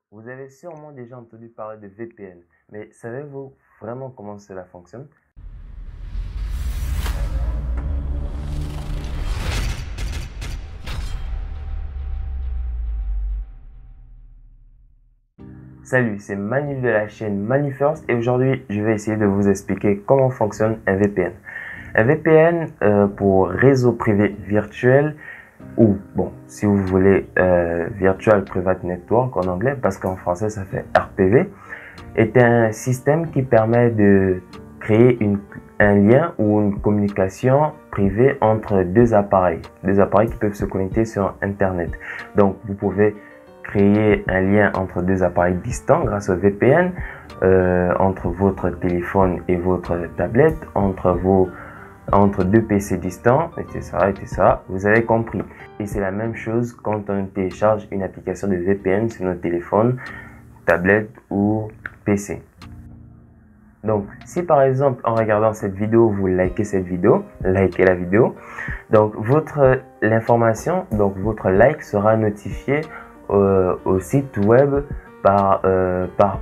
Vous avez sûrement déjà entendu parler de VPN, mais savez-vous vraiment comment cela fonctionne? Salut, c'est Manu de la chaîne ManuFirst et aujourd'hui je vais essayer de vous expliquer comment fonctionne un VPN. Un VPN pour réseau privé virtuel ou bon, si vous voulez Virtual Private Network en anglais parce qu'en français ça fait RPV, est un système qui permet de créer un lien ou une communication privée entre deux appareils qui peuvent se connecter sur Internet. Donc, vous pouvez créer un lien entre deux appareils distants grâce au VPN, entre votre téléphone et votre tablette, entre deux PC distants, etc. Vous avez compris. Et c'est la même chose quand on télécharge une application de VPN sur notre téléphone, tablette ou PC. Donc, si par exemple en regardant cette vidéo, vous likez cette vidéo, likez la vidéo, donc votre like sera notifié au site web par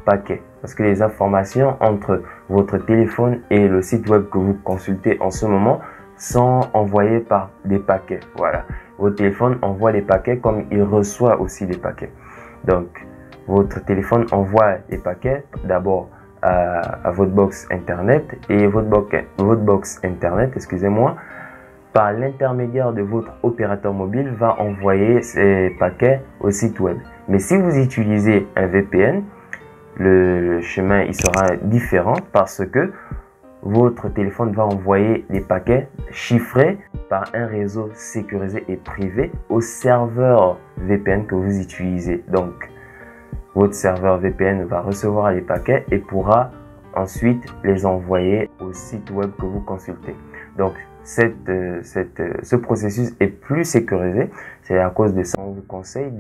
paquet. Parce que les informations entre votre téléphone et le site web que vous consultez en ce moment sont envoyées par des paquets. Voilà. Votre téléphone envoie des paquets comme il reçoit aussi des paquets. Donc, votre téléphone envoie les paquets d'abord à votre box internet et votre box internet, excusez-moi, par l'intermédiaire de votre opérateur mobile va envoyer ces paquets au site web. Mais si vous utilisez un VPN, le chemin il sera différent parce que votre téléphone va envoyer des paquets chiffrés par un réseau sécurisé et privé au serveur VPN que vous utilisez. Donc, votre serveur VPN va recevoir les paquets et pourra ensuite les envoyer au site web que vous consultez. Donc, ce processus est plus sécurisé. C'est à cause de ça qu'on vous conseille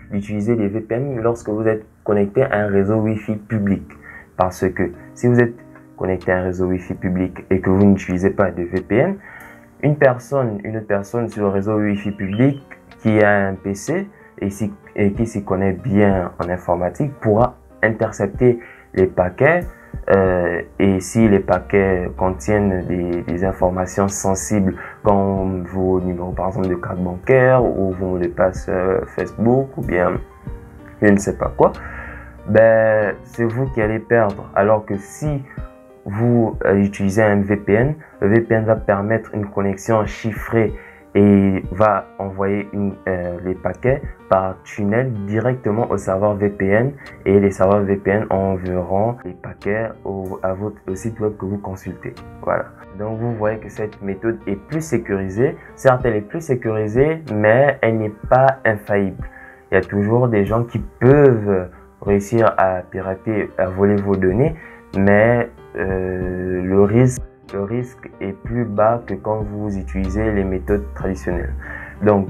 d'utiliser les VPN lorsque vous êtes connecté à un réseau Wi-Fi public. Parce que si vous êtes connecté à un réseau Wi-Fi public et que vous n'utilisez pas de VPN, une autre personne sur le réseau Wi-Fi public qui a un PC et qui s'y connaît bien en informatique pourra intercepter les paquets et si les paquets contiennent des informations sensibles comme vos numéros par exemple de carte bancaire ou vos mots de passe Facebook ou bien je ne sais pas quoi, ben c'est vous qui allez perdre. Alors que si vous utilisez un VPN, le VPN va permettre une connexion chiffrée et va envoyer les paquets par tunnel directement au serveur VPN et les serveurs VPN enverront les paquets au site web que vous consultez. Voilà. Donc vous voyez que cette méthode est plus sécurisée. Certes, elle est plus sécurisée, mais elle n'est pas infaillible. Il y a toujours des gens qui peuvent réussir à pirater, à voler vos données, mais le risque est plus bas que quand vous utilisez les méthodes traditionnelles. Donc,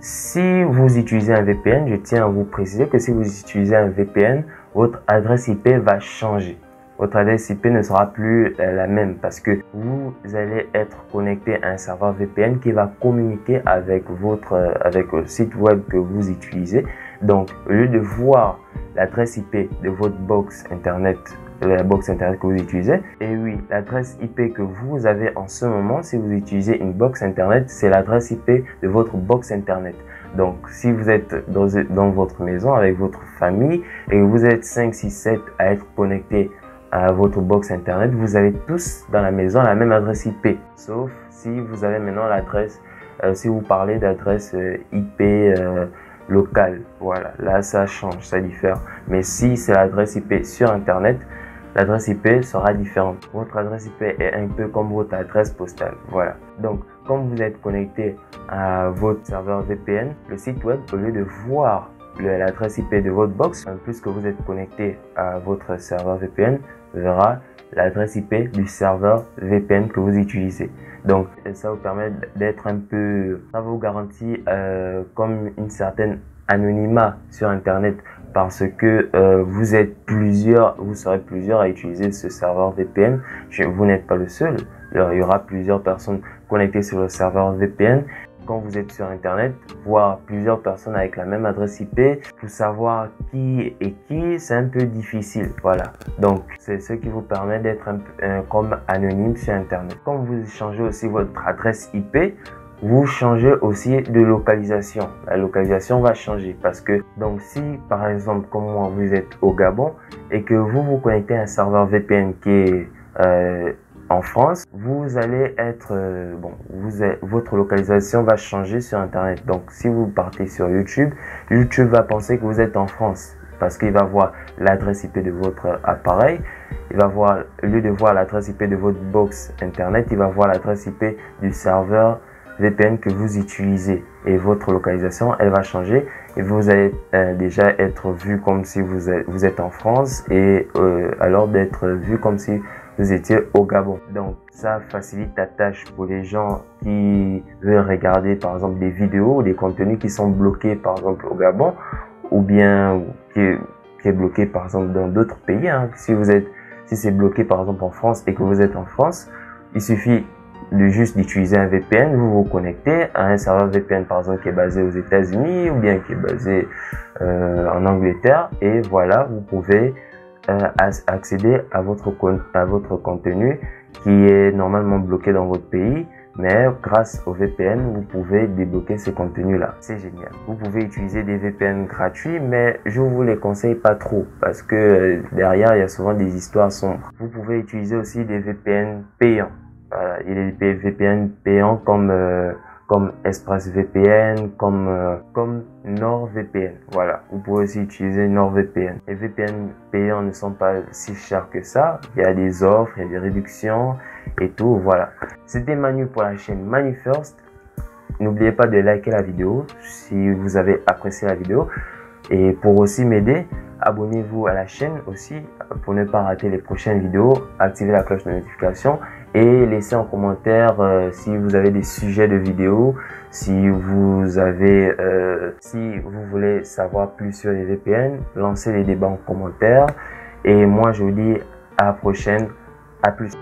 si vous utilisez un VPN, je tiens à vous préciser que si vous utilisez un VPN, votre adresse IP va changer. Votre adresse IP ne sera plus la même parce que vous allez être connecté à un serveur VPN qui va communiquer avec le site web que vous utilisez. Donc, au lieu de voir l'adresse IP de votre box internet, la box internet que vous utilisez, et oui, l'adresse IP que vous avez en ce moment, si vous utilisez une box internet, c'est l'adresse IP de votre box internet. Donc, si vous êtes dans votre maison avec votre famille et vous êtes 5, 6, 7 à être connectés à votre box internet, vous avez tous dans la maison la même adresse IP. Sauf si vous avez maintenant l'adresse, si vous parlez d'adresse IP locale. Voilà, là ça change, ça diffère. Mais si c'est l'adresse IP sur internet, l'adresse IP sera différente. Votre adresse IP est un peu comme votre adresse postale. Voilà. Donc, comme vous êtes connecté à votre serveur VPN, le site web, au lieu de voir l'adresse IP de votre box, puisque vous êtes connecté à votre serveur VPN, verra l'adresse IP du serveur VPN que vous utilisez. Donc, ça vous permet d'être un peu, ça vous garantit comme une certaine anonymat sur Internet parce que vous serez plusieurs à utiliser ce serveur VPN. Vous n'êtes pas le seul. Il y aura plusieurs personnes connectées sur le serveur VPN. quand vous êtes sur Internet, voir plusieurs personnes avec la même adresse IP pour savoir qui est qui, c'est un peu difficile. Voilà. Donc, c'est ce qui vous permet d'être comme anonyme sur Internet. Quand vous changez aussi votre adresse IP, vous changez aussi de localisation. La localisation va changer parce que, donc si par exemple comme moi vous êtes au Gabon et que vous vous connectez à un serveur VPN qui est en France, vous allez être, votre localisation va changer sur Internet. Donc si vous partez sur YouTube, YouTube va penser que vous êtes en France parce qu'il va voir l'adresse IP de votre appareil. Il va voir, au lieu de voir l'adresse IP de votre box Internet, il va voir l'adresse IP du serveur VPN que vous utilisez et votre localisation elle va changer et vous allez déjà être vu comme si vous êtes en France et alors d'être vu comme si vous étiez au Gabon. Donc ça facilite la tâche pour les gens qui veulent regarder par exemple des vidéos ou des contenus qui sont bloqués par exemple au Gabon ou bien qui est bloqué par exemple dans d'autres pays. Si c'est bloqué par exemple en France et que vous êtes en France, il suffit juste d'utiliser un VPN, vous vous connectez à un serveur VPN par exemple qui est basé aux États-Unis ou bien qui est basé en Angleterre et voilà, vous pouvez accéder à votre contenu qui est normalement bloqué dans votre pays, mais grâce au VPN, vous pouvez débloquer ces contenus-là. C'est génial. Vous pouvez utiliser des VPN gratuits, mais je vous les conseille pas trop parce que derrière, il y a souvent des histoires sombres. Vous pouvez utiliser aussi des VPN payants. Voilà, il y a des VPN payants comme ExpressVPN, comme NordVPN. Voilà, vous pouvez aussi utiliser NordVPN. Les VPN payants ne sont pas si chers que ça. Il y a des offres, il y a des réductions et tout. Voilà. C'était Manu pour la chaîne ManuFirst. N'oubliez pas de liker la vidéo si vous avez apprécié la vidéo. Et pour aussi m'aider, abonnez-vous à la chaîne aussi pour ne pas rater les prochaines vidéos. Activez la cloche de notification et laissez en commentaire si vous avez des sujets de vidéos, si vous voulez savoir plus sur les VPN, lancez les débats en commentaire. Et moi je vous dis à la prochaine, à plus.